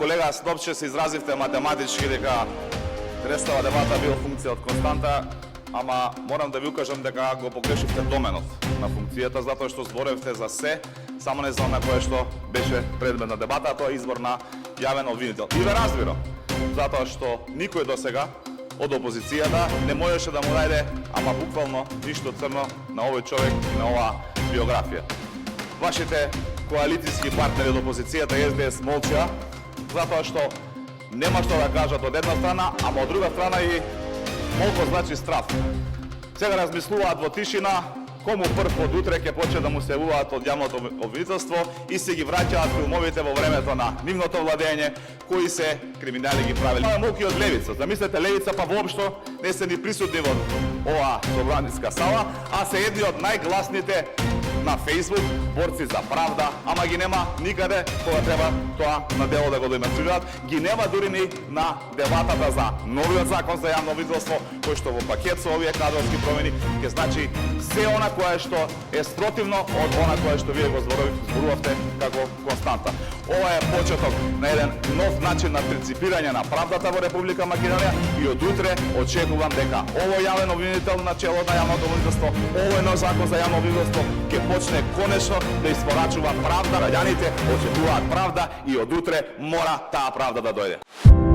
Колега Снопче се изразивте математички дека Трестава дебата бил функција од константа, ама морам да ви укажам дека го погрешивте доменот на функцијата, затоа што зборевте за се, само не за на кое што беше предмет на дебата, а тоа е избор на јавен обвинител. И ве разбирам, затоа што никој досега од опозицијата не можеше да му дајде, ама буквално ништо црно на овој човек и на оваа биографија. Вашите коалицијски партнери од опозицијата и СДС молча, затоа што нема што да кажат од една страна, ама од друга страна и молко значи страв. Сега размислуваат во тишина кому прв од утре ќе почне да му се јавуваат од јавното обвинителство и се ги враќаат филмовите во времето на нивното владење, кои се криминали ги правели. Тоа е молки од левица. Замислете, левица па воопшто не се ни присутни во оваа собраниска сала, а се едни од најгласните на Facebook, борци за правда, ама ги нема никаде кога треба тоа на дело да го демонстрираат. Ги нема дури ни на дебатата за новиот закон за јавно обвинителство, кој што во пакет со овие кадровски промени ќе значи се она кое што е спротивно од она кое што вие го зборувавте како константа. Ова е почеток на еден нов начин на принципирање на правдата во Република Македонија и од утре очекувам дека овој јавен обвинител на чело на јавното обвинителство, овој нов закон за јавно обвинителство ќе почне конечно да испорачува правда. Граѓаните очекуваат правда и од утре мора таа правда да дојде.